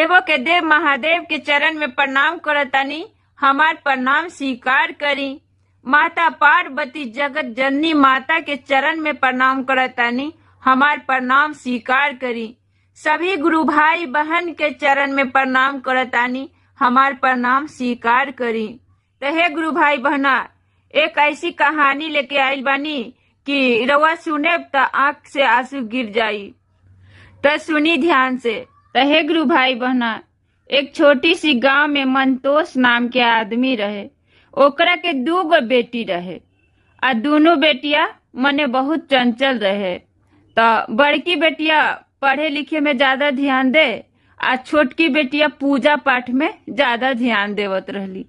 देवों के देव महादेव के चरण में प्रणाम करतानी, हमार प्रणाम स्वीकार करी। माता पार्वती जगत जननी माता के चरण में प्रणाम करतानी, हमार प्रणाम स्वीकार करी। सभी गुरु भाई बहन के चरण में प्रणाम करतानी, हमार प्रणाम स्वीकार करी। तो हे गुरु भाई बहना, एक ऐसी कहानी लेके आइल बानी कि रउआ सुने त आंख से आंसू गिर जाई। तो सुनी ध्यान से। तो हे गुरु भाई बहना, एक छोटी सी गांव में मंतोष नाम के आदमी रहे। ओकरा के 2 गो बेटी रहे आ दोनों बेटिया मने बहुत चंचल रहे। तो बड़की बेटिया पढ़े लिखे में ज्यादा ध्यान दे आ छोटकी बेटिया पूजा पाठ में ज्यादा ध्यान देवत रहली।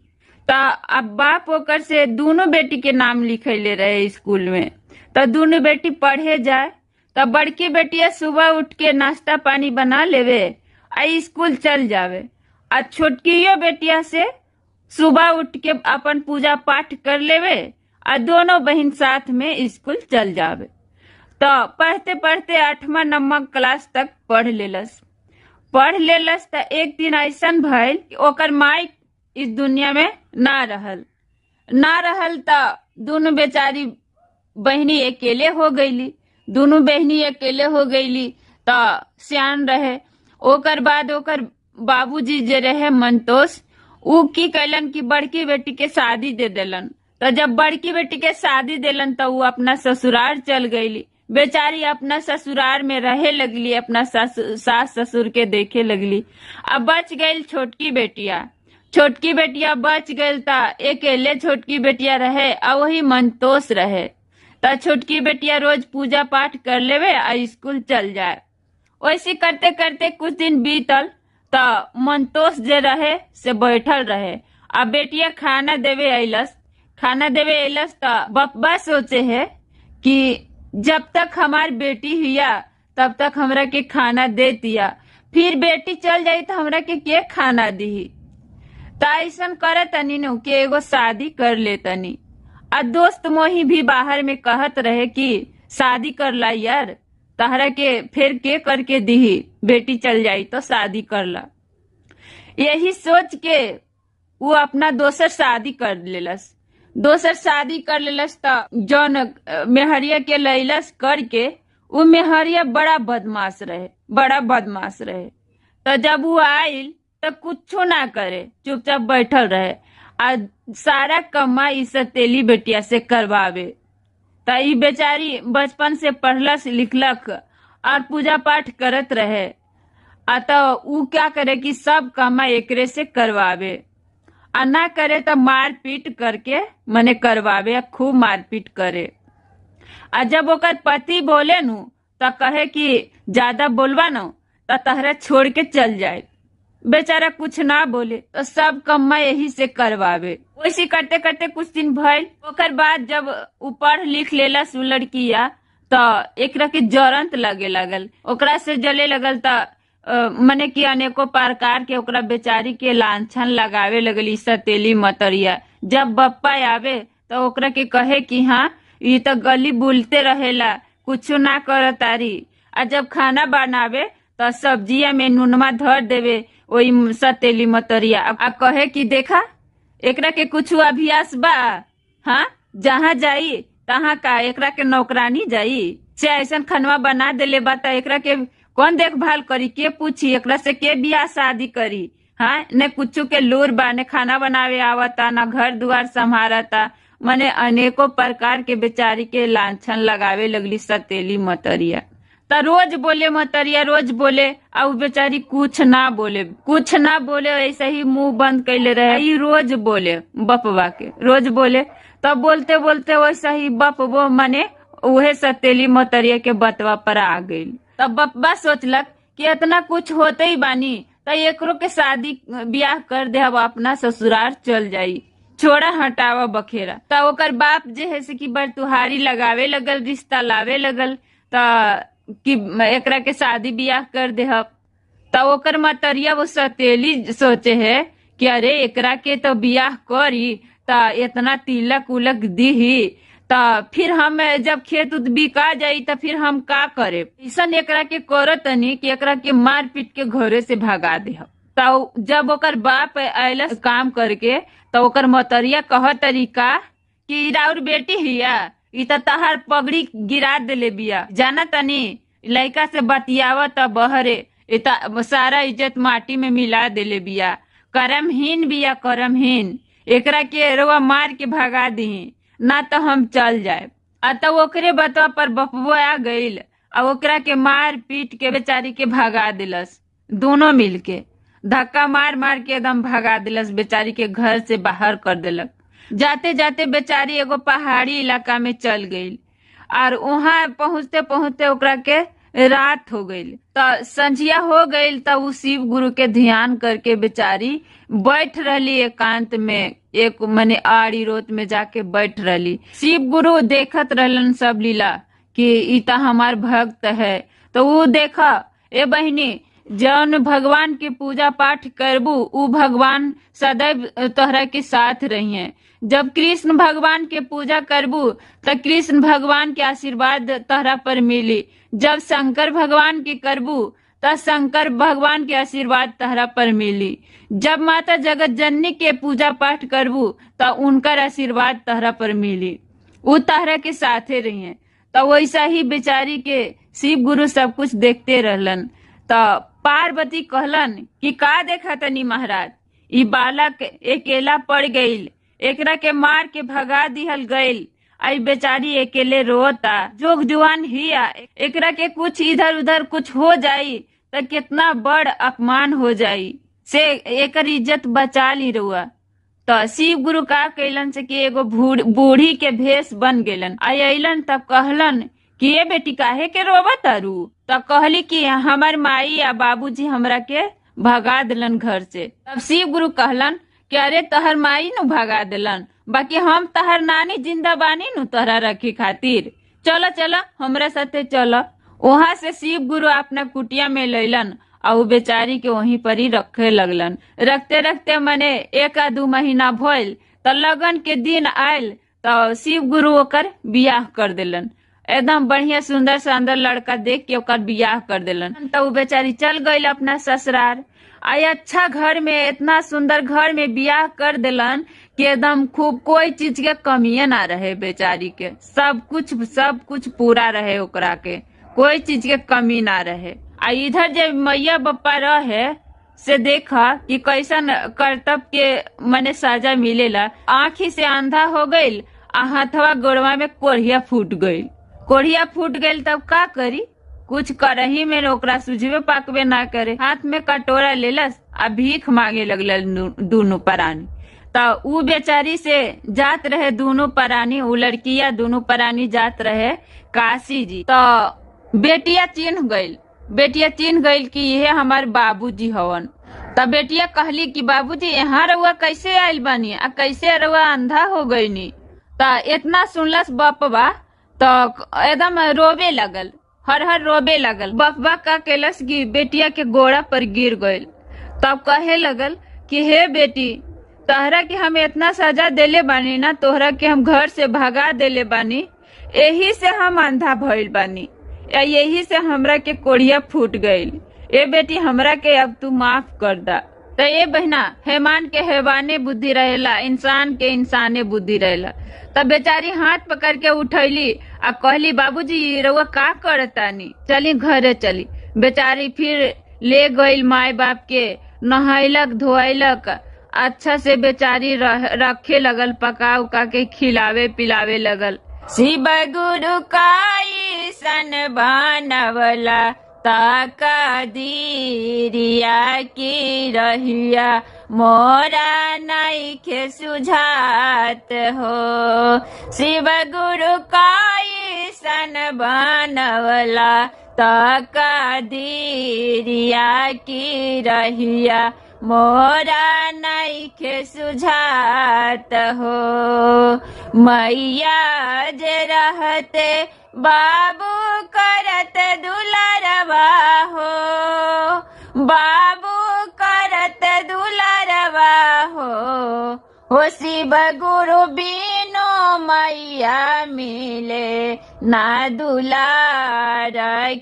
तो अब बाप ओकर से दोनों बेटी के नाम लिखैले रहे स्कूल में। तो दोनों बेटी पढ़े जाए। तो बड़की बेटिया सुबह उठ के नाश्ता पानी बना लेवे आ स्कूल चल जावे आ छोटकियो बेटिया से सुबह उठ के अपन पूजा पाठ कर लेवे आ दोनों बहन साथ में स्कूल चल जावे। तो पढ़ते पढ़ते 8वां 9वां क्लास तक पढ़ लेलस। तो एक दिन ऐसन भइल कि ओकर माई इस दुनिया में ना रहल। तो दोनों बेचारी बहनी अकेले हो गईली। तो सियान रहे। ओकर बाद ओकर बाबूजी जे रहे मंतोष, उ की कैलन कि बड़की बेटी के शादी दे देलन। तो जब बड़की बेटी के शादी देलन तो वो अपना ससुराल चल गईली। बेचारी अपना ससुराल में रहे लगली, अपना सास ससुर के देखे लगली। अब बच गई छोटकी बेटिया बच गई। तो अकेले छोटकी बेटिया रहे और वही मंतोष रहे। तो छोटकी बेटिया रोज पूजा पाठ कर लेवे और स्कूल चल जाए। वैसे करते करते कुछ दिन बीतल। तो मंतोष जे रहे से बैठल रहे। अब बेटिया खाना देवे अइलस। तो बप्पा सोचे है कि जब तक हमार बेटी हिया तब तक हमरा के खाना दे दिया, फिर बेटी चल जाई तो हमरा के खाना दी। तो ऐसन करे तनी नु कि एगो शादी कर ले तनी। आ दोस्त मोही भी बाहर में कहत रहे कि शादी कर ला यार, तहरा के फिर के करके दी, बेटी चल जाई तो शादी कर ला। यही सोच के वो अपना दोसर शादी कर लेलस। तो जौन मेहरिया के लैलस करके, वो मेहरिया बड़ा बदमाश रहे। तो जब वो आइल तो कुछो ना करे, चुपचाप बैठल रहे आ सारा कमाई सतेली बेटिया से करवावे। तो ई बेचारी बचपन से पढ़लस लिखलक और पूजा पाठ करत रहे। आ तो ऊ क्या करे कि सब कमाई एकरे से करवावे आ ना करे तो मारपीट करके मने करवावे, खूब मारपीट करे। आ जब ओकर पति बोले नु तो कहे कि ज्यादा बोलवा नु तो तहरा छोड़ के चल जाए। बेचारा कुछ ना बोले तो सब कम्मा यही से करवावे। वैसे करते करते कुछ दिन भइल। ओकर बाद जब उ पढ़ लिख लेलस उ लड़किया, तो एकरा के जरंत लगे लगल, ओकरा से जले लगल। तो मने कि अनेको प्रकार के ओकरा बेचारी के लांछन लगावे लगली सतेली मतरिया। जब बप्पा आवे तो ओकरा के कहे कि हाँ ये तो गली बुलते रहेला, कुछो ना करतारी। आ जब खाना बनावे तो सब्जिया में नूनमा धर देवे वही सतेली मतरिया। आ कहे कि देखा एकरा के कुछ अभ्यास बा, हाँ जहाँ जाई तहाँ का एकरा के नौकरानी जाई। से ऐसा खनवा बना देले बा तो एकरा के कौन देखभाल करी, के पूछी, एकरा से के बियाह शादी करी। हाँ ने कुछ के लूर बा, ने खाना बनावे आवता, न घर दुआर संभारता। मने अनेकों प्रकार के बेचारी के लांछन लगावे लगली सतेली मतरिया। तो रोज बोले मतरिया, रोज बोले और बेचारी कुछ ना बोले, ऐसे ही मुंह बंद कैले रहे। रोज बोले बपवा के, रोज बोले। तब बोलते बोलते वैसा ही बपवो मने उहे सतेली मतरिया के बतवा पर आ गई। तब बपवा सोचलक कि इतना कुछ होते ही बानी तो एकरो के शादी ब्याह कर दे, अब अपना ससुराल चल जाई, छोड़ा हटावा बखेरा। तो ओकर बाप जे है से कि बरतुहारी लगावे लगल, रिश्ता लावे लगल तो कि एकरा के शादी ब्याह कर दे। तो ओकर मतरिया वो सतेली सोचे है कि अरे एकरा के तो ब्याह करी तो इतना तिलक उलक दी, तो फिर हम जब खेत उत बिका जाई तो फिर हम का करे। ऐसा एकरा के करो तनी कि एकरा के मार पीट के घरे से भगा दे। तो जब ओकर बाप अयलस काम करके तो ओकर मतरिया कह तरीका कि राउर बेटी हिया, इ त तहार पगड़ी गिरा देले बिया, जाना तनी लड़का से बतियावत बहरे, इ त सारा इज्जत माटी में मिला देले बिया, करमहीन बिया करमहीन, एकरा के रउआ मार के भगा दी ना तो हम चल जाए। आ तो ओकरे बतवा पर बपुआ आ गईल आ ओकरा के मार पीट के बेचारी के भगा दिलस, दोनों मिलके धक्का मार मार के एकदम भगा दिलस, बेचारी के घर से बाहर कर दिलक। जाते जाते बेचारी एगो पहाड़ी इलाका में चल गई और वहां पहुंचते पहुंचते ओकरा के रात हो गई। तो संझिया हो गई तो उ शिव गुरु के ध्यान करके बेचारी बैठ रही एकांत में, एक मने आड़ी रोत में जाके बैठ रही। शिव गुरु देखत रहलन सब लीला कि इ त हमार भक्त है। तो वो देखा ए बहिनी, जौन भगवान की पूजा पाठ करबू उ भगवान सदैव तोहरा के साथ रहिए। जब कृष्ण भगवान के पूजा करबू तो कृष्ण भगवान के आशीर्वाद तोहरा पर मिली। जब शंकर भगवान की करबू तो शंकर भगवान के आशीर्वाद तोहरा पर मिली। जब माता जगत जननी के पूजा पाठ करबू तो उनकर आशीर्वाद तोहरा पर मिली, उ तोहरा के साथे रहिए। तो वैसा ही बेचारी के शिव गुरु सब कुछ देखते रहलन। तो पार्वती कहलन कि का देखा तनी महाराज, इ बालक अकेला पड़ गईल, एकरा के मार के भगा दिहल गईल, आई बेचारी अकेले रोता, जोग जुआन हिया, एकरा के कुछ इधर उधर कुछ हो जाई तो कितना बड़ अपमान हो जाई, से एकर इज्जत बचा ली रउआ। तो शिव गुरु का कैलन से कि एगो बूढ़ी के भेष बन गेलन, अलन तब कहलन कि ये बेटी काहे के रोवा तारू। तो कहली कि हमार माई या बाबूजी हमरा के भगा दिलन घर से। तब शिव गुरु कहलन कि अरे तहर माई नु भगा दिलन, बाकी हम तहर नानी जिंदा बानी नु तोहरा रखे खातिर, चलो चलो हमरा साथे चलो। वहां से शिव गुरु अपना कुटिया में लैलन और वो बेचारी के वहीं पर ही रखे लगलन। रखते रखते मने 1-2 महीना भइल तो लगन के दिन आयल तो शिव गुरु ओकर बियाह कर दिलन। एकदम बढ़िया सुंदर शानदार लड़का देख के ओकर बियाह कर दिलन। तो वो बेचारी चल गई अपना ससुराल। आई अच्छा घर में, इतना सुंदर घर में बियाह कर दिलन कि एकदम खूब कोई चीज के कमिए ना रहे बेचारी के, सब कुछ पूरा रहे ओकरा के, कोई चीज के कमी ना रहे। आ इधर जब मैया बप्पा रहे से देखा कि कैसन कर्तव्य के मने सजा मिलेला। आँखी से अंधा हो गईल आ हाथवा गोड़वा में कोढ़िया फूट गईल तब का करी, कुछ करही में ओकरा सुझबे पाकबे ना करे। हाथ में कटोरा लेलस आ भीख मांगे लगल दोनों प्राणी। तो उ बेचारी से जात रहे दोनों प्राणी, उ लड़किया दोनों प्राणी जात रहे काशी जी। तो बेटिया चिन्ह गईल कि यह हमार बाबूजी हवन। तब बेटिया कहली कि बाबूजी यहाँ रउआ कैसे आयल बानी आ कैसे रउआ अंधा हो गईनी। तो इतना सुनलस बपवा तो एकदम रोवे लगल, हर रोवे लगल। बपवा का केलस कि बेटिया के गोड़ा पर गिर गईल। तब कहे लगल कि हे बेटी, तोहरा के हम इतना सजा देले बानी ना, तोहरा के हम घर से भगा देले बानी, यही से हम अंधा भइल बानी, यही से हमरा के कोढ़िया फूट गईल। ए बेटी हमरा के अब तू माफ कर दा। तो ये बहना, हैवान के हैवाने बुद्धि रहेला, इंसान के इंसाने बुद्धि रहेला। तब बेचारी हाथ पकड़ के उठैली आ कहली बाबूजी रउआ का करतानी, चली घरे चली। बेचारी फिर ले गईल माई बाप के, नहैलक धोइलक, अच्छा से बेचारी रखे लगल, पका उका के खिलावे पिलावे लगल। शिव गुरु काई सन बनवला ताका दीरिया की रहिया, मोरा नइखे सुझात हो। शिव गुरु काई सन बनवला ताका दीरिया की रहिया, मोरा नइखे सुझात हो। मैया जे रहते बाबू करत दुलारवा हो, बाबू करत दुलारवा हो। शिव गुरु बिनु मैया मिले ना दुलार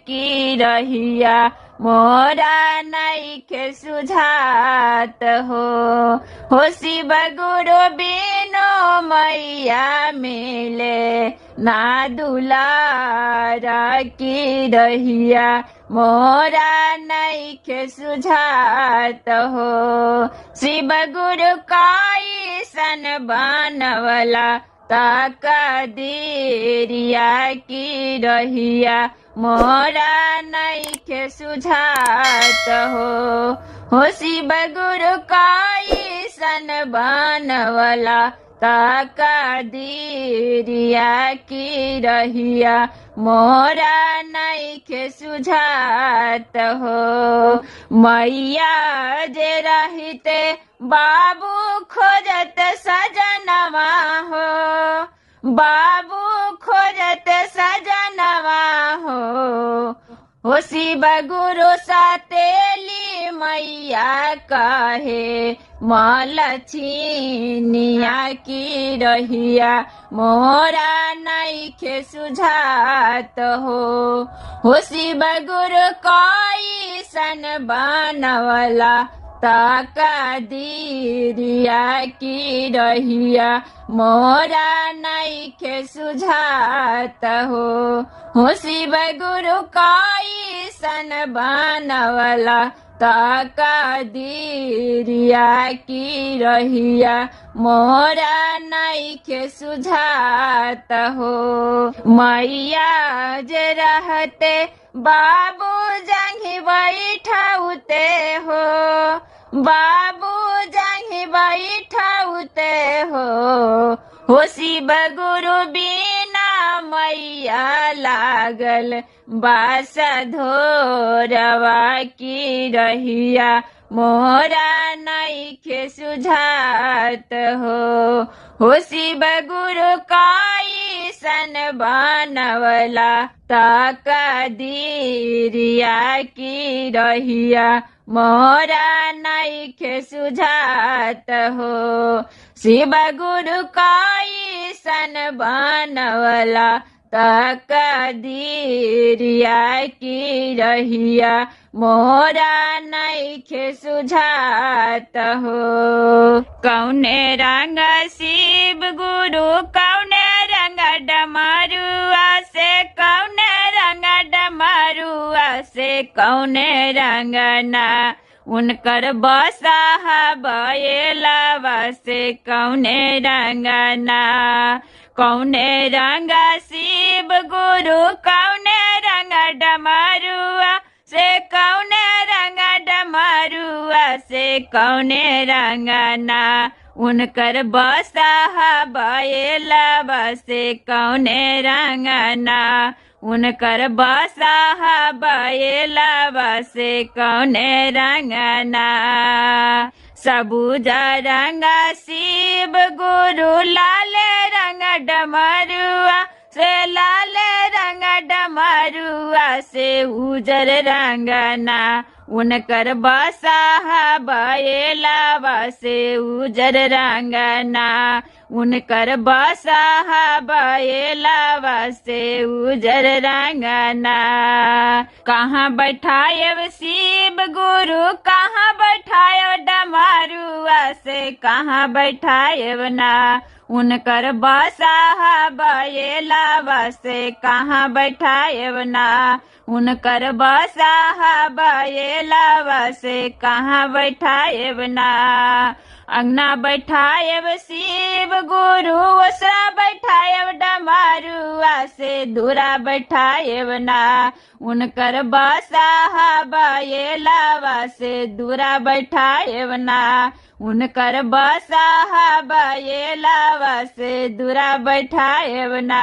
की रहिया मोरा नइखे सुझात हो शिव गुरु बिनु मैया मिले ना दुलार की रहिया मोरा नइखे सुझात शिव गुरु कैसन बनवला तकदीरिया की रहिया मोरा नइखे सुझात हो शिव गुरु कैसन बनवला तकदीरिया की रहिया मोरा नइखे सुझात मैया जे रहते बाबू खोजत सजनवा बाबू खोजत सजनवा हो शिव गुरु सतेली मैया कहे मलछिनिया की रहिया मोरा नइखे सुझात हो शिव गुरु कैसन बनवला तकदीरिया की रहिया मोरा नइखे सुझात हो शिव गुरु कैसन बनवला तकदीरिया की रहिया मोरा नइखे सुझात मैया जे रहते बाबू जंघी बैठौते बाबू जंघी बैठौते हो शिव गुरु बिना मैया लागल बास धोरवा की रहिया मोरा नइखे सुझात हो शिव गुरु कैसन बनवला तकदीरिया की रहिया मोरा नइखे सुझात शिव गुरु कैसन बनवला तकदीरिया की रहिया मोरा नइखे सुझात कौने रंग शिव गुरु कौने रंग डमरुआ से कौने रंग डमरुआ से कौने रंगना उनकर बसाह बैलवा से कौने रंगना कौने रंग शिव गुरु कौने रंग डमरुआ से कौने रंग डमरुआ से कौने रंगना उनकर बसाह बैलवा से कौने रंगना उनकर बसाह बैलवा से कौने रंगना सबूज रंग शिव गुरु लाल रंग डमरुआ से लाल रंग डमरुआ से उजर रंगना उनकर बसाह बैलवा से उजर रंगना उनकर बसाह बैलवा से उजर रंगना कहाँ बैठायब शिव गुरु कहाँ बैठायब डमरुआ से कहाँ बैठायब ना उनकर बसाह बैलवा से कहाँ बैठायब ना उनकर बसाह बैलवा से कहाँ बैठायब ना अंगना बैठायब शिव गुरु ओसरा बैठायब डमरुआ से दूरा बैठायब ना उनकर बसाह बैलवा से दूरा बैठायब ना उनकर बसाह बैलवा से दूरा बैठायब ना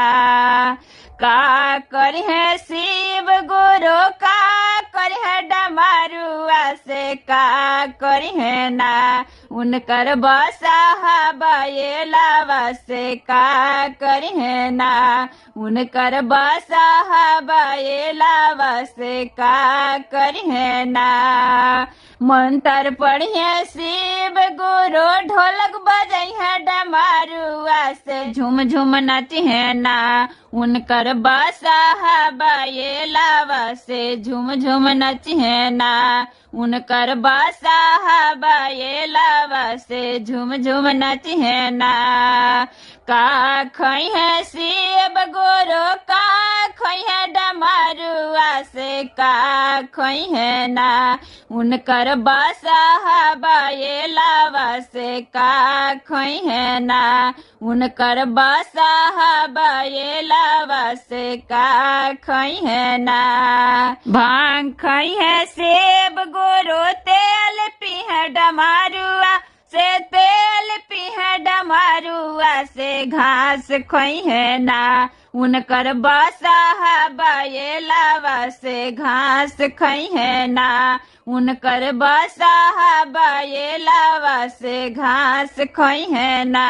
का करिहे शिव गुरु का करिहे डमरुआ से का करिहे ना उनकर बसा बैलावा से का करी है ना, उनकर बसा बैलावा से का करी है ना। मंत्र पढ़िए शिव गुरु, ढोलक बजई है डमरुआ से झूम झूम नाची है ना, उनकर बसा बैलावा से झूम झूम नाची है ना, उनकर बसा बैलावा से झूम झूम नाची है ना। का खई है शिव गुरु, का खई है डमरुआ से का खई है ना, उनकर बसा बैलावा से का खई है ना, उनकर बसा बैलावा से का खई है ना। भांग खई है शिव गुरु, तेल पी है डमरुआ से तेल पी है डमरुआ से घास खई है ना, उनकर बसा बैलावा से घास खई है ना, उनकर बसा बैलावा से घास खई है ना।